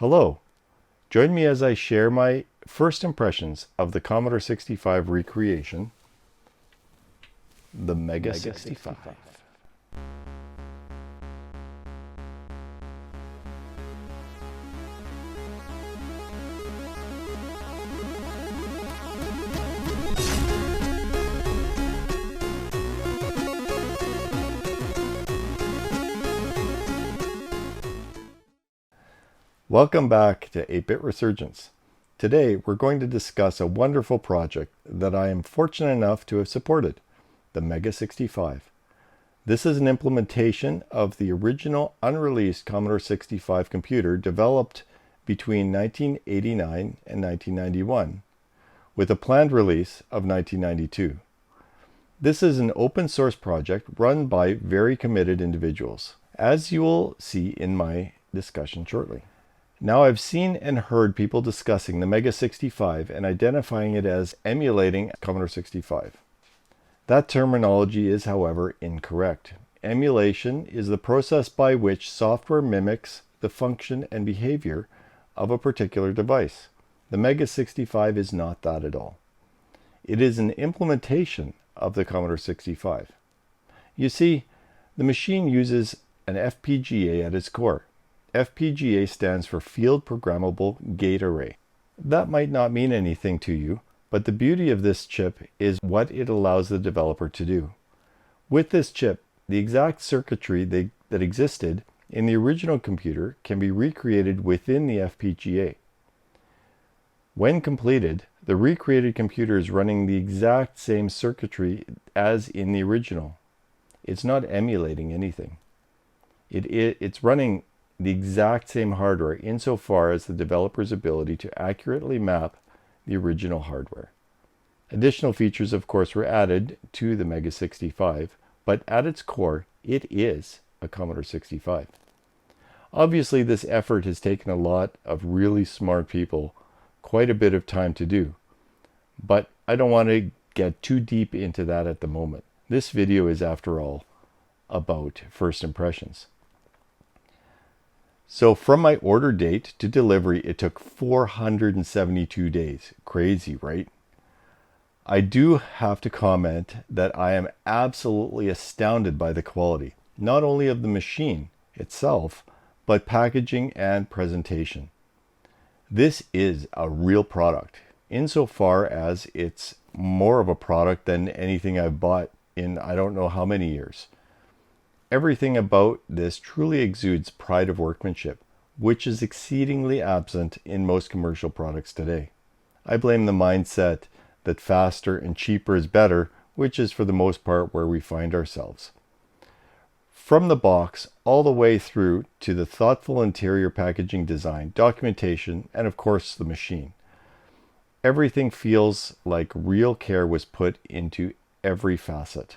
Hello, join me as I share my first impressions of the Commodore 65 recreation, the Mega65. Welcome back to 8-Bit Resurgence. Today we're going to discuss a wonderful project that I am fortunate enough to have supported, the Mega65. This is an implementation of the original unreleased Commodore 65 computer developed between 1989 and 1991, with a planned release of 1992. This is an open source project run by very committed individuals, as you will see in my discussion shortly. Now, I've seen and heard people discussing the Mega65 and identifying it as emulating Commodore 65. That terminology is, however, incorrect. Emulation is the process by which software mimics the function and behavior of a particular device. The Mega65 is not that at all. It is an implementation of the Commodore 65. You see, the machine uses an FPGA at its core. FPGA stands for Field Programmable Gate Array. That might not mean anything to you, but the beauty of this chip is what it allows the developer to do. With this chip, the exact circuitry that existed in the original computer can be recreated within the FPGA. When completed, the recreated computer is running the exact same circuitry as in the original. It's not emulating anything. It's running the exact same hardware insofar as the developer's ability to accurately map the original hardware. Additional features, of course, were added to the Mega65, but at its core, it is a Commodore 65. Obviously, this effort has taken a lot of really smart people quite a bit of time to do, but I don't want to get too deep into that at the moment. This video is, after all, about first impressions. So from my order date to delivery, it took 472 days. Crazy, right? I do have to comment that I am absolutely astounded by the quality, not only of the machine itself, but packaging and presentation. This is a real product, insofar as it's more of a product than anything I've bought in I don't know how many years. Everything about this truly exudes pride of workmanship, which is exceedingly absent in most commercial products today. I blame the mindset that faster and cheaper is better, which is for the most part where we find ourselves. From the box all the way through to the thoughtful interior packaging design, documentation, and of course the machine. Everything feels like real care was put into every facet.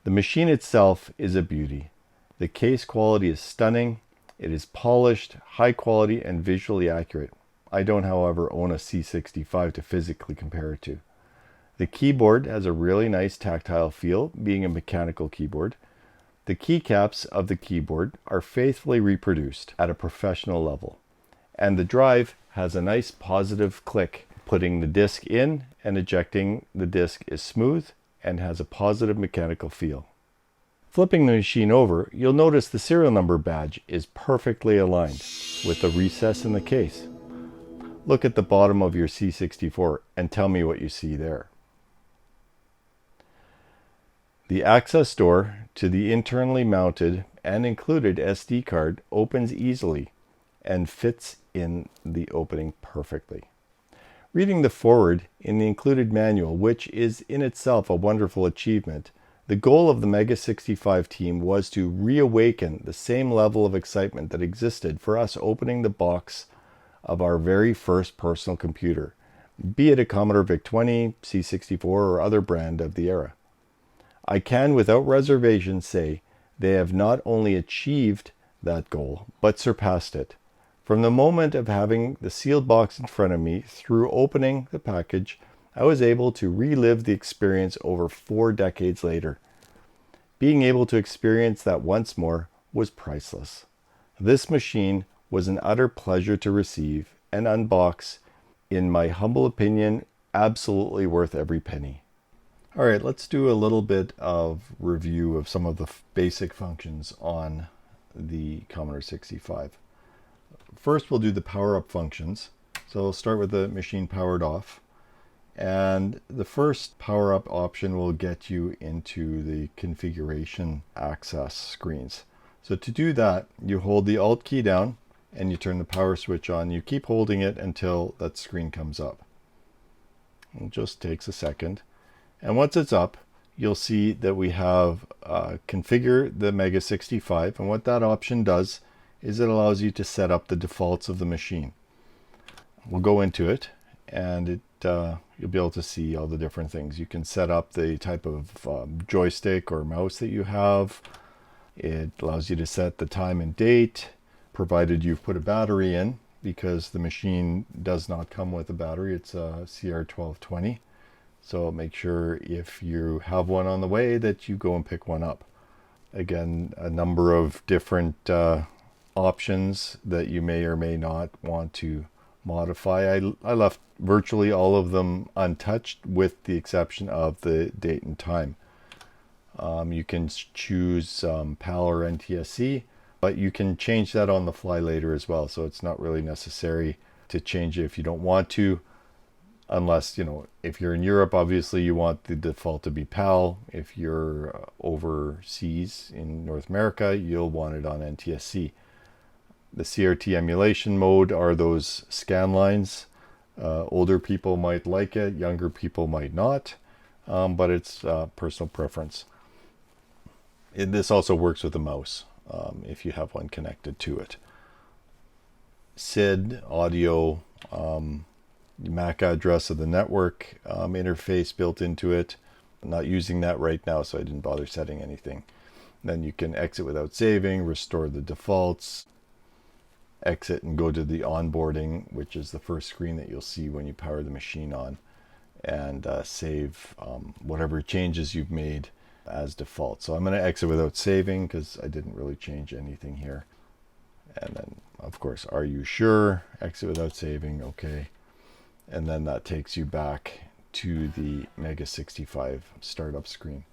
The machine itself is a beauty. The case quality is stunning. It is polished, high quality, and visually accurate. I don't, however, own a C65 to physically compare it to. The keyboard has a really nice tactile feel, being a mechanical keyboard. The keycaps of the keyboard are faithfully reproduced at a professional level. And the drive has a nice positive click. Putting the disc in and ejecting the disc is smooth and has a positive mechanical feel. Flipping the machine over, you'll notice the serial number badge is perfectly aligned with the recess in the case. Look at the bottom of your C64 and tell me what you see there. The access door to the internally mounted and included SD card opens easily and fits in the opening perfectly. Reading the foreword in the included manual, which is in itself a wonderful achievement, the goal of the Mega65 team was to reawaken the same level of excitement that existed for us opening the box of our very first personal computer, be it a Commodore VIC-20, C64, or other brand of the era. I can without reservation say they have not only achieved that goal, but surpassed it. From the moment of having the sealed box in front of me through opening the package, I was able to relive the experience over 4 decades later. Being able to experience that once more was priceless. This machine was an utter pleasure to receive and unbox. In my humble opinion, absolutely worth every penny. All right, let's do a little bit of review of some of the basic functions on the Commodore 65. First, we'll do the power-up functions. So we'll start with the machine powered off. And the first power-up option will get you into the configuration access screens. So to do that, you hold the Alt key down and you turn the power switch on. You keep holding it until that screen comes up. It just takes a second. And once it's up, you'll see that we have configure the Mega65. And what that option does is it allows you to set up the defaults of the machine. We'll go into it, and you'll be able to see all the different things. You can set up the type of joystick or mouse that you have. It allows you to set the time and date, provided you've put a battery in, because the machine does not come with a battery. It's a CR1220. So make sure if you have one on the way that you go and pick one up. Again, a number of different options that you may or may not want to modify. I left virtually all of them untouched with the exception of the date and time. You can choose PAL or NTSC, but you can change that on the fly later as well. So it's not really necessary to change it if you don't want to. Unless, if you're in Europe, obviously you want the default to be PAL. If you're overseas in North America, you'll want it on NTSC. The CRT emulation mode are those scan lines. Older people might like it, younger people might not, but it's personal preference. This also works with a mouse if you have one connected to it. SID, audio, MAC address of the network interface built into it. I'm not using that right now, so I didn't bother setting anything. Then you can exit without saving, restore the defaults, exit and go to the onboarding, which is the first screen that you'll see when you power the machine on, and save whatever changes you've made as default. So I'm going to exit without saving because I didn't really change anything here. And then, of course, are you sure? Exit without saving, okay. And then that takes you back to the Mega65 startup screen.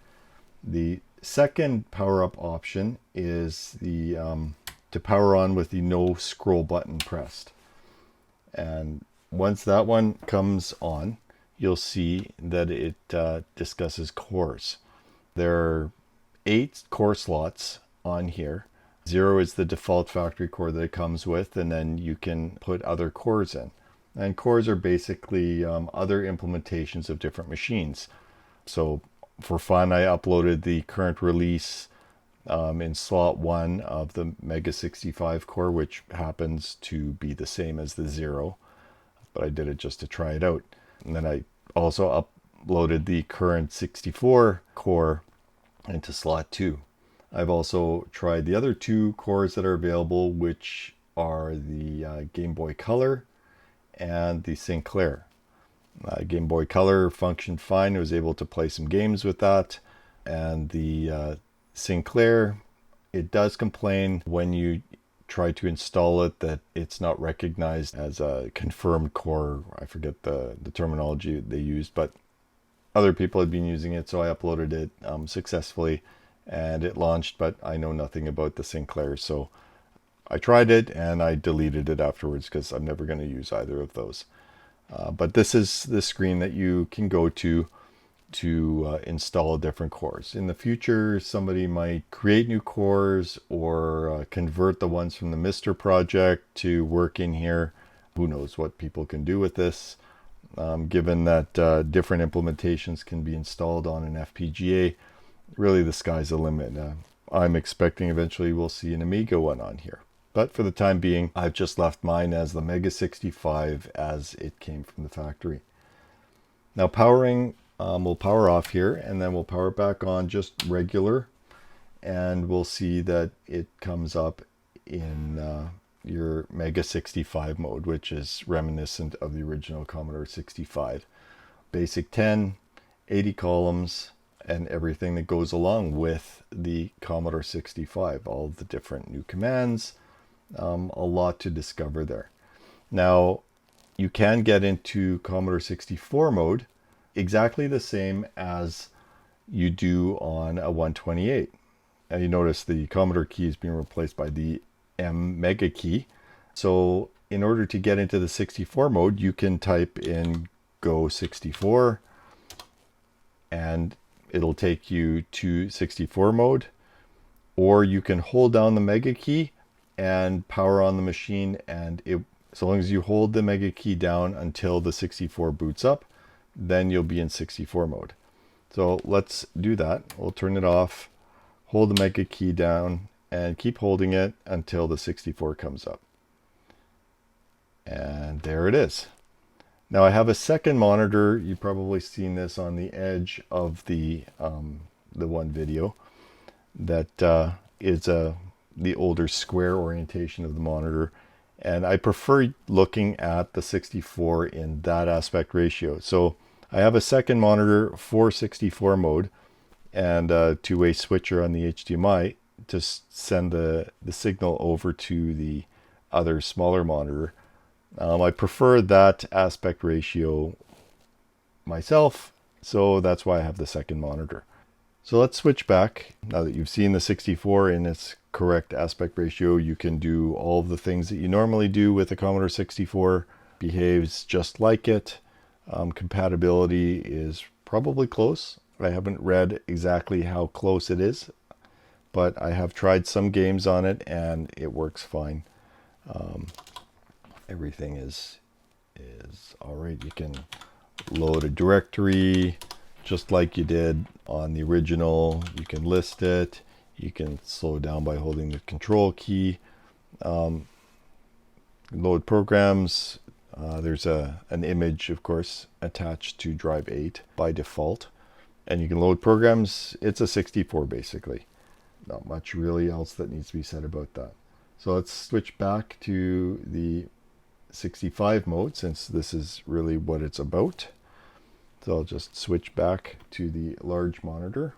The second power-up option is the to power on with the no scroll button pressed. And once that one comes on, you'll see that it discusses cores. There are 8 core slots on here. 0 is the default factory core that it comes with, and then you can put other cores in. And cores are basically other implementations of different machines. So for fun, I uploaded the current release in slot 1 of the Mega65 core, which happens to be the same as the 0. But I did it just to try it out. And then I also uploaded the current 64 core into slot 2. I've also tried the other 2 cores that are available, which are the Game Boy Color and the Sinclair. Game Boy Color functioned fine. I was able to play some games with that. And the Sinclair, it does complain when you try to install it that it's not recognized as a confirmed core. I forget the terminology they used, but other people had been using it, so I uploaded it successfully and it launched, but I know nothing about the Sinclair. So I tried it and I deleted it afterwards because I'm never going to use either of those. But this is the screen that you can go to install different cores. In the future, somebody might create new cores or convert the ones from the Mister project to work in here. Who knows what people can do with this, given that different implementations can be installed on an FPGA. Really, the sky's the limit. I'm expecting eventually we'll see an Amiga one on here. But for the time being, I've just left mine as the Mega65 as it came from the factory. Now powering, we'll power off here and then we'll power it back on just regular. And we'll see that it comes up in your Mega65 mode, which is reminiscent of the original Commodore 65. Basic 10, 80 columns, and everything that goes along with the Commodore 65. All of the different new commands, A lot to discover there. Now, you can get into Commodore 64 mode exactly the same as you do on a 128. And you notice the Commodore key is being replaced by the Mega key. So in order to get into the 64 mode, you can type in Go 64 and it'll take you to 64 mode. Or you can hold down the Mega key and power on the machine, and so long as you hold the Mega key down until the 64 boots up, then you'll be in 64 mode. So let's do that. We'll turn it off, hold the Mega key down, and keep holding it until the 64 comes up. And there it is. Now I have a second monitor. You've probably seen this on the edge of the one video. That is the older square orientation of the monitor. And I prefer looking at the 64 in that aspect ratio. So I have a second monitor for 64 mode and a two-way switcher on the HDMI to send the signal over to the other smaller monitor. I prefer that aspect ratio myself, so that's why I have the second monitor. So let's switch back. Now that you've seen the 64 in its correct aspect ratio, you can do all of the things that you normally do with a Commodore 64. Behaves just like it. Compatibility is probably close. I haven't read exactly how close it is, but I have tried some games on it and it works fine. Everything is all right. You can load a directory just like you did on the original. You can list it. You can slow down by holding the control key. Load programs. There's an image, of course, attached to drive 8 by default. And you can load programs. It's a 64 basically. Not much really else that needs to be said about that. So let's switch back to the 65 mode, since this is really what it's about. So I'll just switch back to the large monitor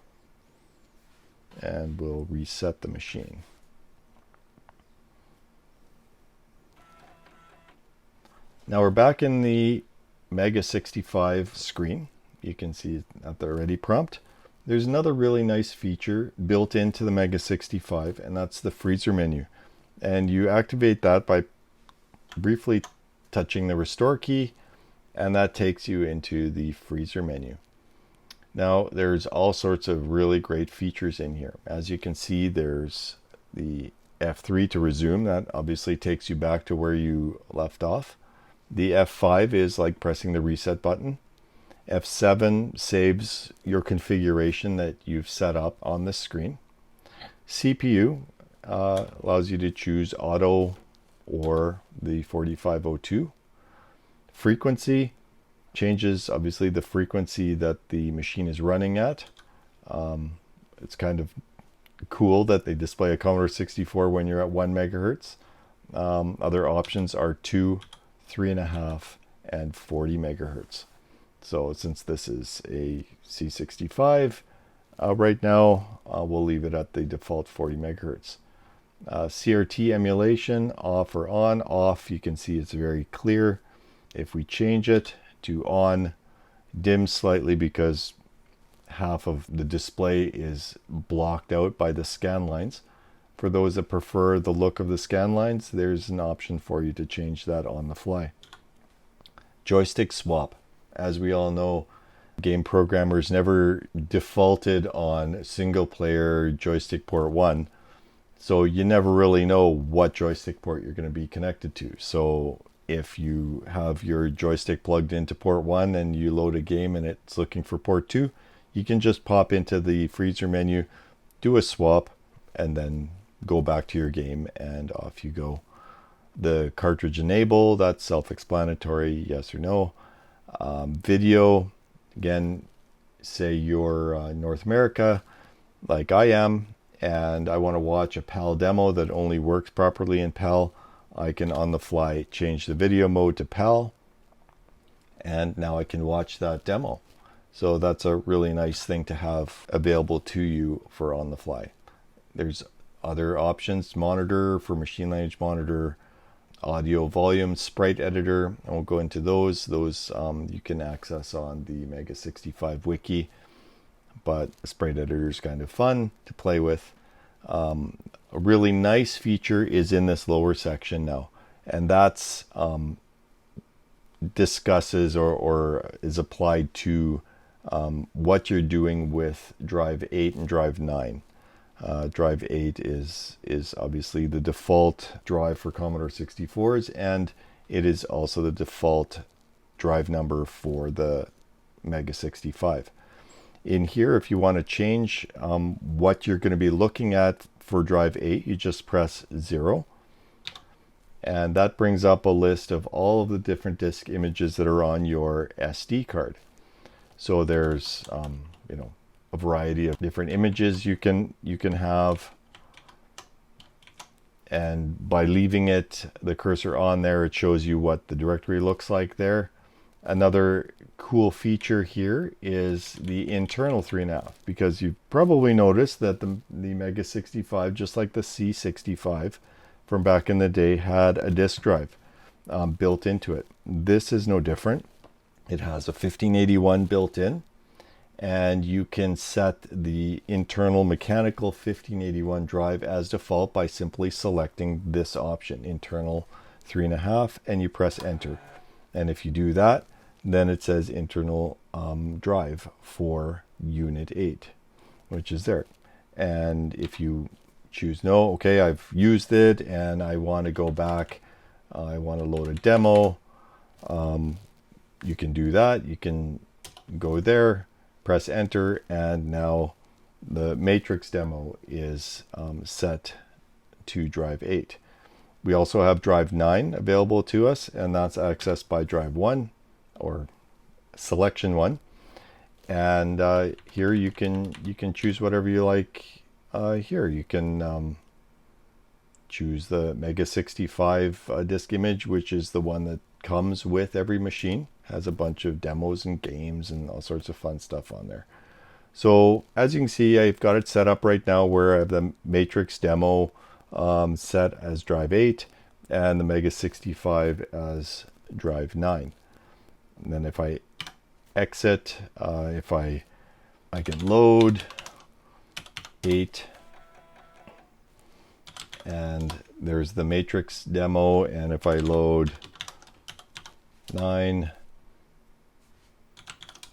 and we'll reset the machine. Now we're back in the Mega65 screen. You can see at the ready prompt. There's another really nice feature built into the Mega65, and that's the freezer menu. And you activate that by briefly touching the restore key, and that takes you into the freezer menu. Now there's all sorts of really great features in here. As you can see, there's the F3 to resume. That obviously takes you back to where you left off. The F5 is like pressing the reset button. F7 saves your configuration that you've set up on this screen. CPU allows you to choose auto or the 4502. Frequency changes obviously the frequency that the machine is running at. It's kind of cool that they display a Commodore 64 when you're at 1 megahertz. Other options are 2, 3.5, and 40 megahertz. So since this is a C65 right now, we'll leave it at the default 40 megahertz. CRT emulation, off or on. Off, you can see it's very clear. If we change it to on, dim slightly because half of the display is blocked out by the scan lines. For those that prefer the look of the scan lines, there's an option for you to change that on the fly. Joystick swap. As we all know, game programmers never defaulted on single player joystick port 1. So you never really know what joystick port you're going to be connected to. So if you have your joystick plugged into port 1 and you load a game and it's looking for port 2, you can just pop into the freezer menu, do a swap, and then go back to your game and off you go. The cartridge enable, that's self-explanatory, yes or no. Video, again, say you're North America like I am, and I want to watch a PAL demo that only works properly in PAL. I can on the fly change the video mode to PAL, and now I can watch that demo. So that's a really nice thing to have available to you for on the fly. There's other options: monitor for machine language monitor, audio volume, sprite editor. I won't go into those. Those you can access on the Mega65 wiki, but the sprite editor is kind of fun to play with. A really nice feature is in this lower section now, and that's discusses or is applied to what you're doing with drive 8 and drive 9. Drive 8 is obviously the default drive for Commodore 64s, and it is also the default drive number for the Mega65. In here, if you want to change what you're going to be looking at for drive 8, you just press 0. And that brings up a list of all of the different disk images that are on your SD card. So there's a variety of different images you can have, and by leaving the cursor on there, it shows you what the directory looks like there. Another cool feature here is the internal 3.5, because you've probably noticed that the Mega65, just like the C65 from back in the day, had a disk drive built into it. This is no different. It has a 1581 built in, and you can set the internal mechanical 1581 drive as default by simply selecting this option, internal 3.5, and you press enter. And if you do that, then it says internal drive for unit 8, which is there. And if you choose no, okay, I've used it and I want to go back, I want to load a demo, you can do that. You can go there, press enter, and now the matrix demo is set to drive 8. We also have drive 9 available to us, and that's accessed by drive 1 or selection 1. And here you can choose whatever you like. Here you can choose the Mega65 disk image, which is the one that comes with every machine. Has a bunch of demos and games and all sorts of fun stuff on there. So as you can see, I've got it set up right now where I have the matrix demo set as drive 8 and the Mega65 as drive 9. And then if I exit, if I can load 8, and there's the matrix demo, and if I load 9,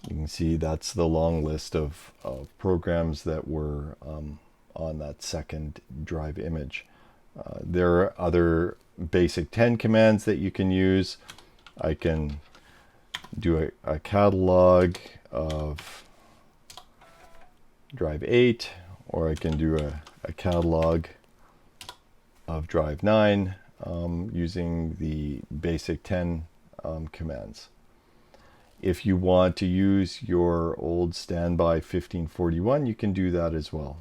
you can see that's the long list of programs that were on that second drive image. There are other basic 10 commands that you can use. I can do a catalog of drive 8, or I can do a catalog of drive 9 using the basic 10 commands. If you want to use your old standby 1541, you can do that as well.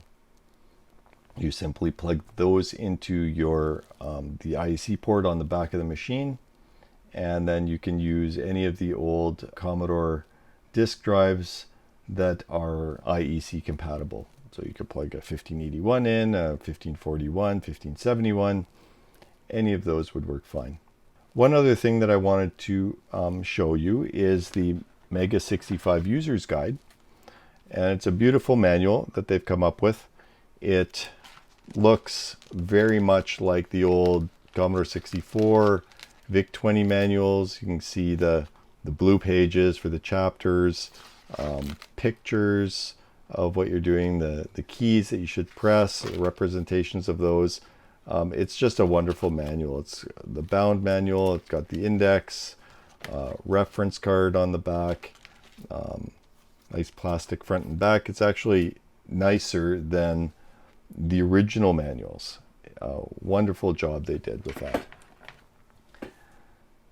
You simply plug those into your the IEC port on the back of the machine, and then you can use any of the old Commodore disk drives that are IEC compatible. So you could plug a 1581 in, a 1541, 1571, any of those would work fine. One other thing that I wanted to show you is the Mega65 User's Guide. And it's a beautiful manual that they've come up with. It looks very much like the old Commodore 64 VIC-20 manuals. You can see the blue pages for the chapters, pictures of what you're doing, the keys that you should press, representations of those. It's just a wonderful manual. It's the bound manual. It's got the index, reference card on the back, nice plastic front and back. It's actually nicer than the original manuals. Wonderful job they did with that.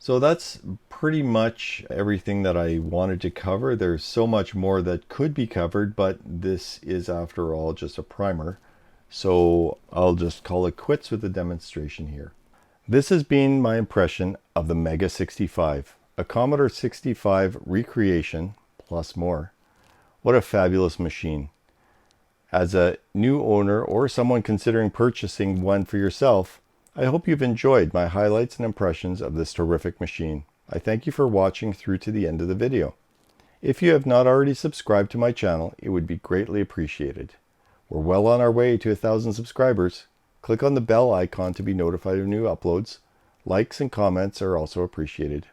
So that's pretty much everything that I wanted to cover. There's so much more that could be covered, but this is, after all, just a primer. So I'll just call it quits with the demonstration here. This has been my impression of the Mega65, a Commodore 65 recreation plus more. What a fabulous machine. As a new owner or someone considering purchasing one for yourself, I hope you've enjoyed my highlights and impressions of this terrific machine. I thank you for watching through to the end of the video. If you have not already subscribed to my channel, it would be greatly appreciated. We're well on our way to 1,000 subscribers. Click on the bell icon to be notified of new uploads. Likes and comments are also appreciated.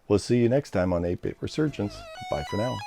We'll see you next time on 8-Bit Resurgence. Bye for now.